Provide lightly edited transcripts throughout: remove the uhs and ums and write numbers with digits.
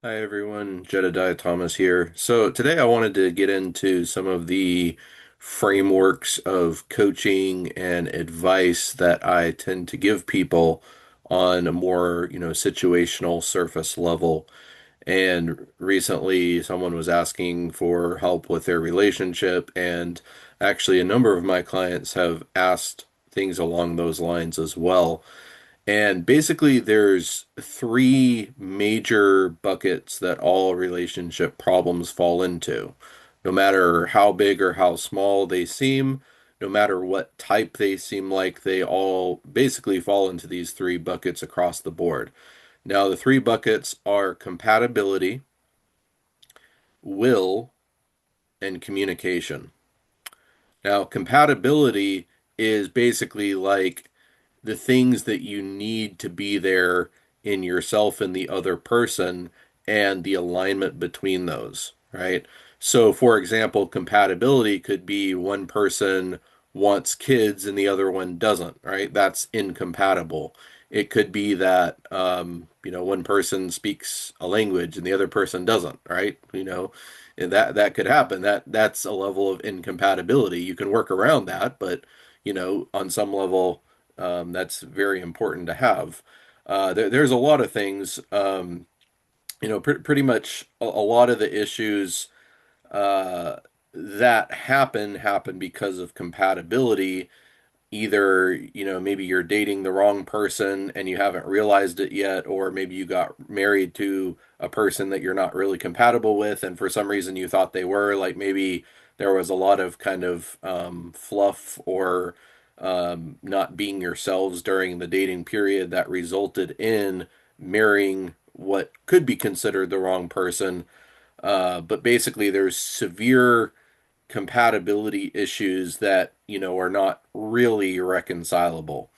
Hi everyone, Jedediah Thomas here. So today I wanted to get into some of the frameworks of coaching and advice that I tend to give people on a more, situational surface level. And recently someone was asking for help with their relationship, and actually a number of my clients have asked things along those lines as well. And basically, there's three major buckets that all relationship problems fall into. No matter how big or how small they seem, no matter what type they seem like, they all basically fall into these three buckets across the board. Now, the three buckets are compatibility, will, and communication. Now, compatibility is basically like the things that you need to be there in yourself and the other person and the alignment between those, right? So, for example, compatibility could be one person wants kids and the other one doesn't, right? That's incompatible. It could be that one person speaks a language and the other person doesn't, right? And that could happen. That's a level of incompatibility. You can work around that, but on some level, that's very important to have. There's a lot of things, pretty much a lot of the issues uh, that happen because of compatibility. Either, maybe you're dating the wrong person and you haven't realized it yet, or maybe you got married to a person that you're not really compatible with, and for some reason you thought they were. Like maybe there was a lot of kind of fluff or not being yourselves during the dating period that resulted in marrying what could be considered the wrong person. But basically, there's severe compatibility issues that, are not really reconcilable.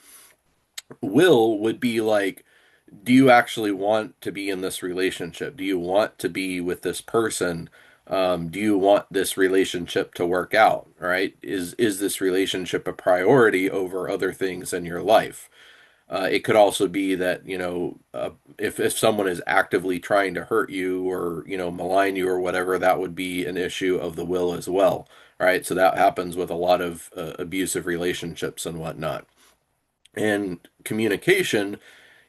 Will would be like, do you actually want to be in this relationship? Do you want to be with this person? Do you want this relationship to work out? Right? Is this relationship a priority over other things in your life? It could also be that, if someone is actively trying to hurt you or, malign you or whatever, that would be an issue of the will as well, right? So that happens with a lot of abusive relationships and whatnot. And communication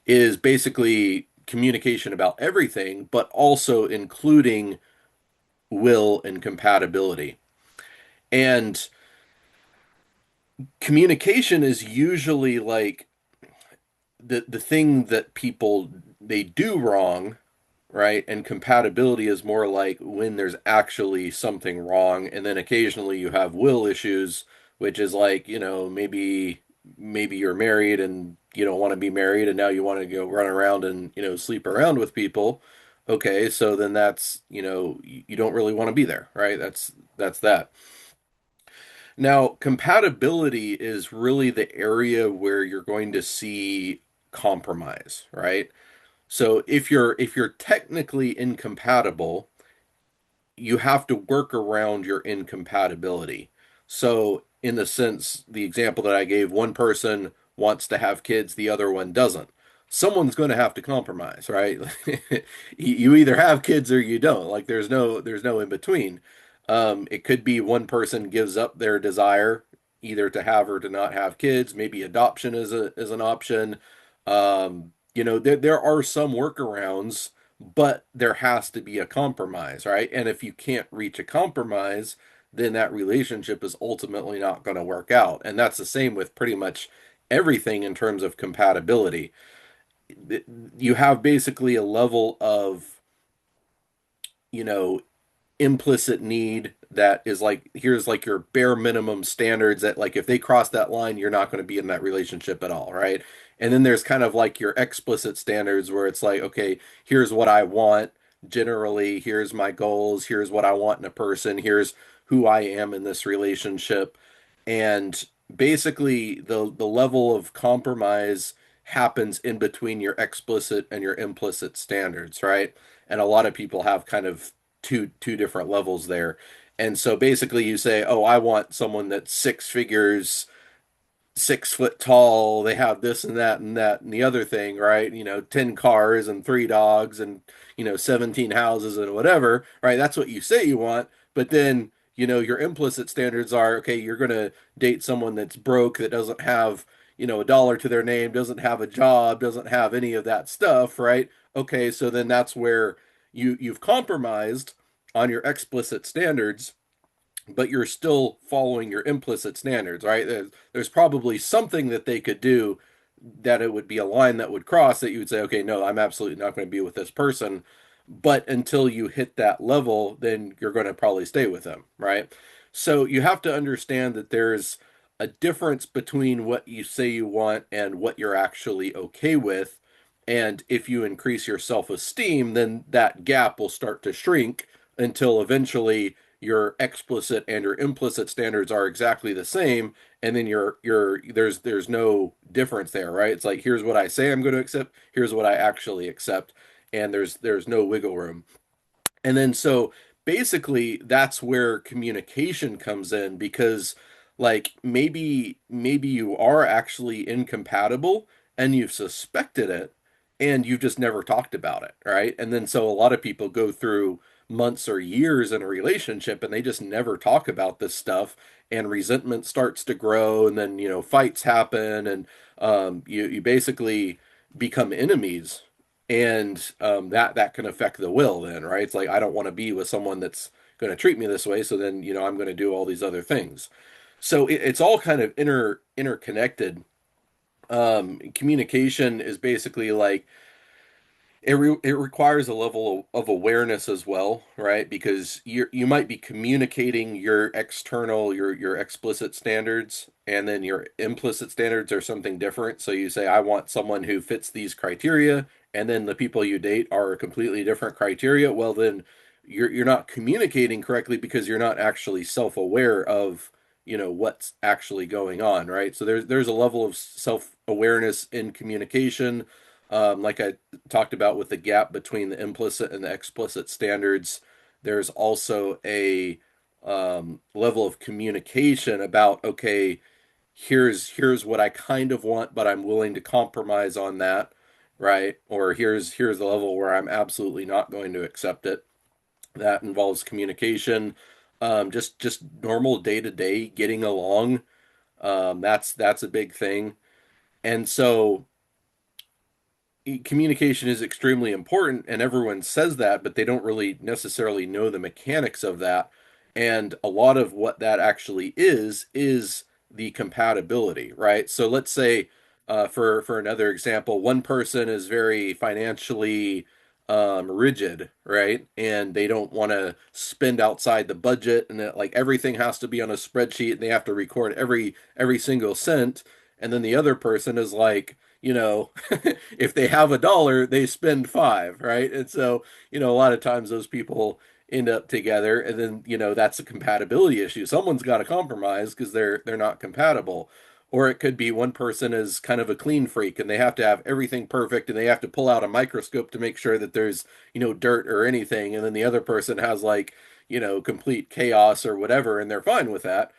is basically communication about everything, but also including will and compatibility. And communication is usually like the thing that people they do wrong, right? And compatibility is more like when there's actually something wrong, and then occasionally you have will issues, which is like, maybe you're married and you don't want to be married and now you want to go run around and, sleep around with people. Okay, so then that's, you don't really want to be there, right? That's that. Now, compatibility is really the area where you're going to see compromise, right? So if you're technically incompatible, you have to work around your incompatibility. So in the sense, the example that I gave, one person wants to have kids, the other one doesn't. Someone's going to have to compromise, right? You either have kids or you don't. Like there's no in between. It could be one person gives up their desire either to have or to not have kids. Maybe adoption is an option. There are some workarounds, but there has to be a compromise, right? And if you can't reach a compromise, then that relationship is ultimately not going to work out. And that's the same with pretty much everything in terms of compatibility. You have basically a level of, you know, implicit need that is like, here's like your bare minimum standards that like if they cross that line you're not going to be in that relationship at all, right? And then there's kind of like your explicit standards where it's like, okay, here's what I want generally, here's my goals, here's what I want in a person, here's who I am in this relationship. And basically the level of compromise happens in between your explicit and your implicit standards, right? And a lot of people have kind of two different levels there. And so basically you say, "Oh, I want someone that's six figures 6 foot tall, they have this and that and the other thing, right? 10 cars and 3 dogs and 17 houses and whatever, right? That's what you say you want, but then your implicit standards are, okay, you're gonna date someone that's broke, that doesn't have a dollar to their name, doesn't have a job, doesn't have any of that stuff, right? Okay, so then that's where you've compromised on your explicit standards, but you're still following your implicit standards, right? There's probably something that they could do that it would be a line that would cross that you would say, okay, no, I'm absolutely not going to be with this person. But until you hit that level, then you're going to probably stay with them, right? So you have to understand that there's a difference between what you say you want and what you're actually okay with. And if you increase your self-esteem, then that gap will start to shrink until eventually your explicit and your implicit standards are exactly the same, and then there's no difference there, right? It's like, here's what I say I'm going to accept, here's what I actually accept, and there's no wiggle room. And then so basically that's where communication comes in, because like maybe you are actually incompatible and you've suspected it and you've just never talked about it, right? And then so a lot of people go through months or years in a relationship and they just never talk about this stuff, and resentment starts to grow, and then fights happen, and you basically become enemies, and that can affect the will then, right? It's like, I don't want to be with someone that's going to treat me this way, so then I'm going to do all these other things. So it's all kind of interconnected. Communication is basically like, it requires a level of awareness as well, right? Because you might be communicating your external, your explicit standards, and then your implicit standards are something different. So you say, I want someone who fits these criteria, and then the people you date are a completely different criteria. Well, then you're not communicating correctly, because you're not actually self-aware of what's actually going on, right? So there's a level of self-awareness in communication, like I talked about with the gap between the implicit and the explicit standards. There's also a level of communication about, okay, here's what I kind of want, but I'm willing to compromise on that, right? Or here's the level where I'm absolutely not going to accept it. That involves communication, just normal day to day getting along. That's a big thing, and so communication is extremely important, and everyone says that, but they don't really necessarily know the mechanics of that. And a lot of what that actually is the compatibility, right? So let's say, for another example, one person is very financially rigid, right? And they don't want to spend outside the budget, and like everything has to be on a spreadsheet, and they have to record every single cent. And then the other person is like, if they have $1, they spend five, right? And so, a lot of times those people end up together, and then, that's a compatibility issue. Someone's got to compromise because they're not compatible. Or it could be one person is kind of a clean freak and they have to have everything perfect, and they have to pull out a microscope to make sure that there's, dirt or anything. And then the other person has like, complete chaos or whatever, and they're fine with that.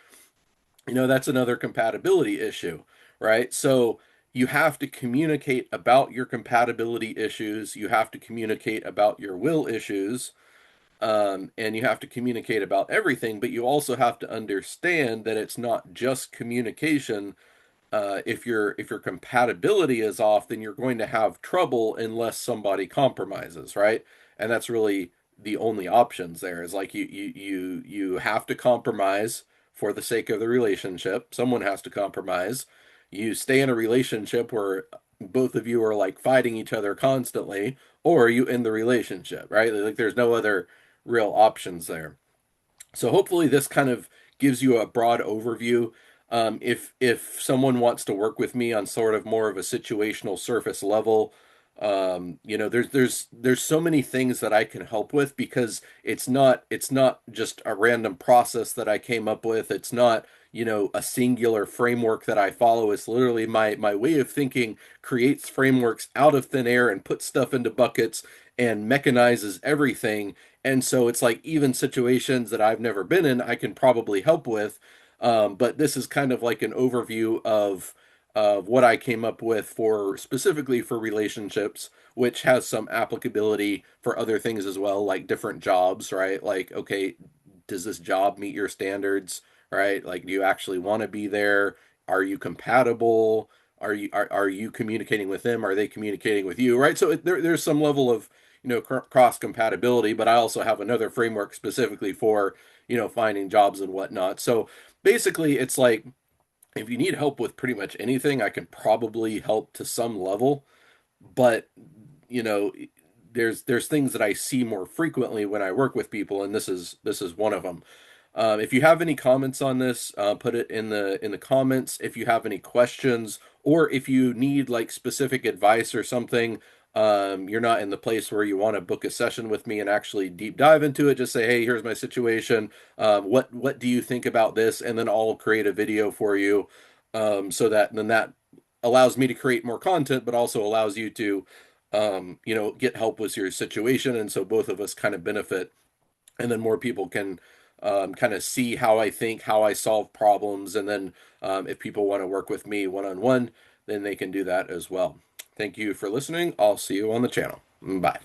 That's another compatibility issue, right? So you have to communicate about your compatibility issues, you have to communicate about your will issues, and you have to communicate about everything, but you also have to understand that it's not just communication. If your compatibility is off, then you're going to have trouble unless somebody compromises, right? And that's really the only options there, is like you have to compromise for the sake of the relationship. Someone has to compromise. You stay in a relationship where both of you are like fighting each other constantly, or you end the relationship, right? Like there's no other real options there. So hopefully this kind of gives you a broad overview. If someone wants to work with me on sort of more of a situational surface level, there's so many things that I can help with, because it's not just a random process that I came up with. It's not a singular framework that I follow. It's literally my way of thinking creates frameworks out of thin air and puts stuff into buckets and mechanizes everything. And so it's like, even situations that I've never been in, I can probably help with. But this is kind of like an overview of what I came up with for specifically for relationships, which has some applicability for other things as well, like different jobs, right? Like, okay, does this job meet your standards, right? Like, do you actually want to be there? Are you compatible? Are you communicating with them? Are they communicating with you? Right. So there's some level of cross compatibility, but I also have another framework specifically for finding jobs and whatnot. So basically, it's like if you need help with pretty much anything, I can probably help to some level. But you know, there's things that I see more frequently when I work with people, and this is one of them. If you have any comments on this, put it in the comments. If you have any questions, or if you need like specific advice or something, you're not in the place where you want to book a session with me and actually deep dive into it. Just say, hey, here's my situation. What do you think about this? And then I'll create a video for you, so that then that allows me to create more content, but also allows you to get help with your situation, and so both of us kind of benefit, and then more people can kind of see how I think, how I solve problems, and then if people want to work with me one on one, then they can do that as well. Thank you for listening. I'll see you on the channel. Bye.